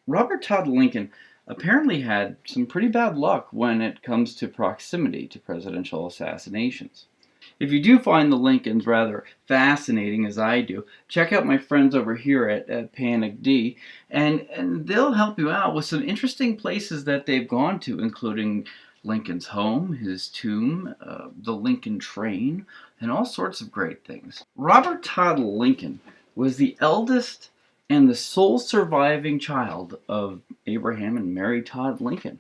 Robert Todd Lincoln apparently had some pretty bad luck when it comes to proximity to presidential assassinations. If you do find the Lincolns rather fascinating, as I do, check out my friends over here at Panic D, and they'll help you out with some interesting places that they've gone to, including Lincoln's home, his tomb, the Lincoln train, and all sorts of great things. Robert Todd Lincoln was the eldest and the sole surviving child of Abraham and Mary Todd Lincoln.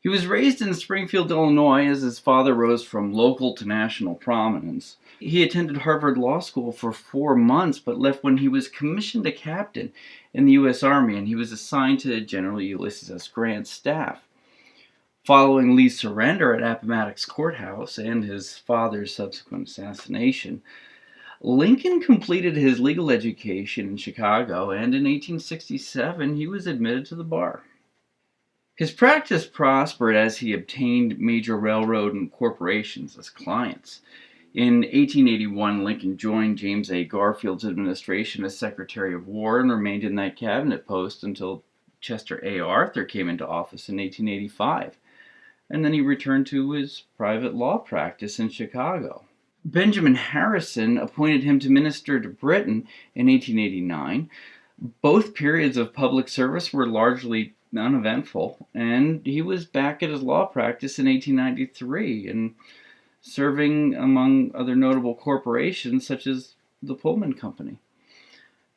He was raised in Springfield, Illinois, as his father rose from local to national prominence. He attended Harvard Law School for 4 months, but left when he was commissioned a captain in the U.S. Army, and he was assigned to General Ulysses S. Grant's staff. Following Lee's surrender at Appomattox Courthouse and his father's subsequent assassination, Lincoln completed his legal education in Chicago, and in 1867 he was admitted to the bar. His practice prospered as he obtained major railroad and corporations as clients. In 1881, Lincoln joined James A. Garfield's administration as Secretary of War and remained in that cabinet post until Chester A. Arthur came into office in 1885. And then he returned to his private law practice in Chicago. Benjamin Harrison appointed him to minister to Britain in 1889. Both periods of public service were largely uneventful, and he was back at his law practice in 1893 and serving among other notable corporations such as the Pullman Company.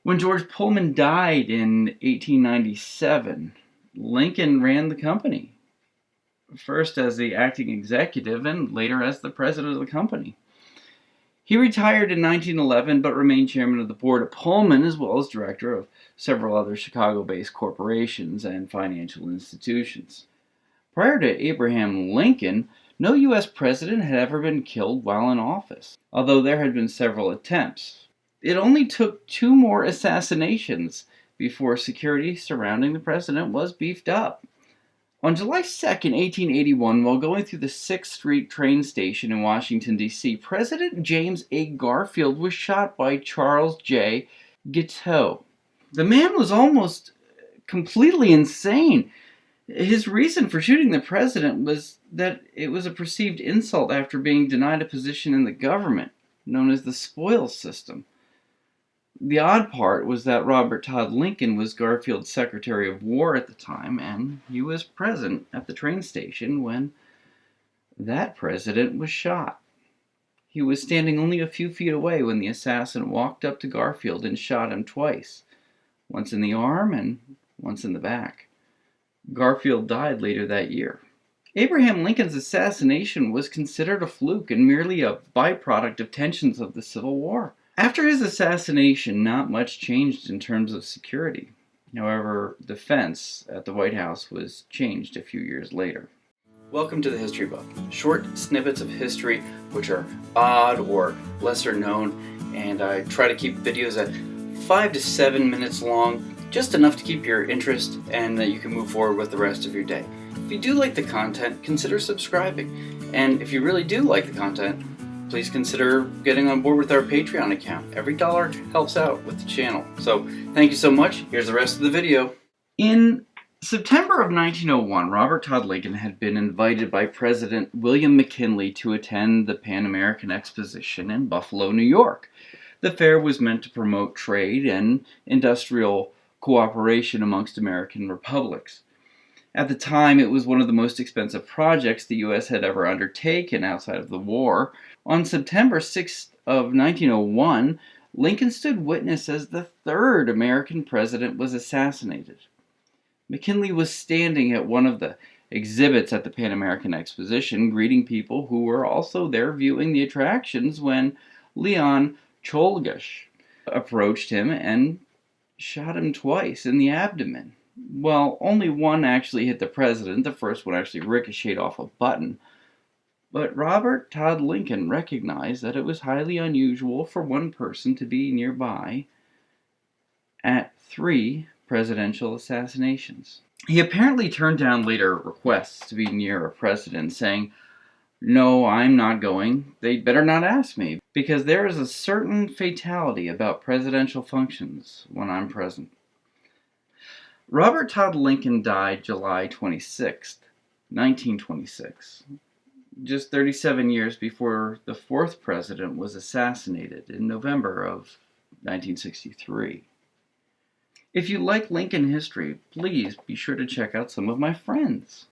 When George Pullman died in 1897, Lincoln ran the company, first as the acting executive and later as the president of the company. He retired in 1911 but remained chairman of the board at Pullman as well as director of several other Chicago-based corporations and financial institutions. Prior to Abraham Lincoln, no U.S. president had ever been killed while in office, although there had been several attempts. It only took 2 more assassinations before security surrounding the president was beefed up. On July 2, 1881, while going through the 6th Street train station in Washington, D.C., President James A. Garfield was shot by Charles J. Guiteau. The man was almost completely insane. His reason for shooting the president was that it was a perceived insult after being denied a position in the government, known as the spoils system. The odd part was that Robert Todd Lincoln was Garfield's Secretary of War at the time, and he was present at the train station when that president was shot. He was standing only a few feet away when the assassin walked up to Garfield and shot him twice, once in the arm and once in the back. Garfield died later that year. Abraham Lincoln's assassination was considered a fluke and merely a byproduct of tensions of the Civil War. After his assassination, not much changed in terms of security. However, the fence at the White House was changed a few years later. Welcome to the History Buff, short snippets of history which are odd or lesser known, and I try to keep videos at 5 to 7 minutes long, just enough to keep your interest and that you can move forward with the rest of your day. If you do like the content, consider subscribing, and if you really do like the content, please consider getting on board with our Patreon account. Every dollar helps out with the channel. So thank you so much. Here's the rest of the video. In September of 1901, Robert Todd Lincoln had been invited by President William McKinley to attend the Pan American Exposition in Buffalo, New York. The fair was meant to promote trade and industrial cooperation amongst American republics. At the time, it was one of the most expensive projects the U.S. had ever undertaken outside of the war. On September 6th of 1901, Lincoln stood witness as the 3rd American president was assassinated. McKinley was standing at one of the exhibits at the Pan American Exposition, greeting people who were also there viewing the attractions when Leon Czolgosz approached him and shot him twice in the abdomen. Well, only one actually hit the president. The first one actually ricocheted off a button. But Robert Todd Lincoln recognized that it was highly unusual for one person to be nearby at 3 presidential assassinations. He apparently turned down later requests to be near a president, saying, "No, I'm not going. They'd better not ask me, because there is a certain fatality about presidential functions when I'm present." Robert Todd Lincoln died July 26th, 1926, just 37 years before the fourth president was assassinated in November of 1963. If you like Lincoln history, please be sure to check out some of my friends.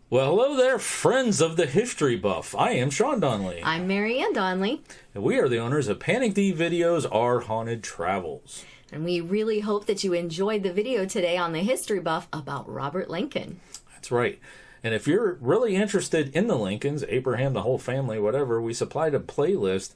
Well, hello there, friends of the history buff. I am Sean Donnelly. I'm Mary Ann Donnelly. And we are the owners of Panic D Videos, Our Haunted Travels. And we really hope that you enjoyed the video today on the history buff about Robert Lincoln. That's right. And if you're really interested in the Lincolns, Abraham, the whole family, whatever, we supplied a playlist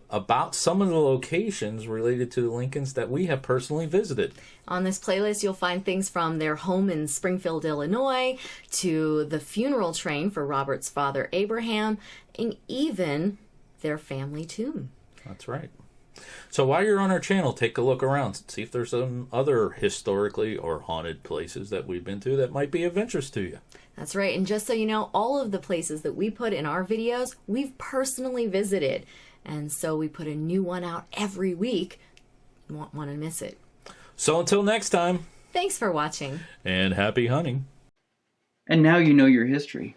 about some of the locations related to the Lincolns that we have personally visited. On this playlist, you'll find things from their home in Springfield, Illinois, to the funeral train for Robert's father, Abraham, and even their family tomb. That's right. So while you're on our channel, take a look around. See if there's some other historically or haunted places that we've been to that might be of interest to you. That's right. And just so you know, all of the places that we put in our videos, we've personally visited. And so we put a new one out every week. You won't want to miss it. So until next time. Thanks for watching. And happy hunting. And now you know your history.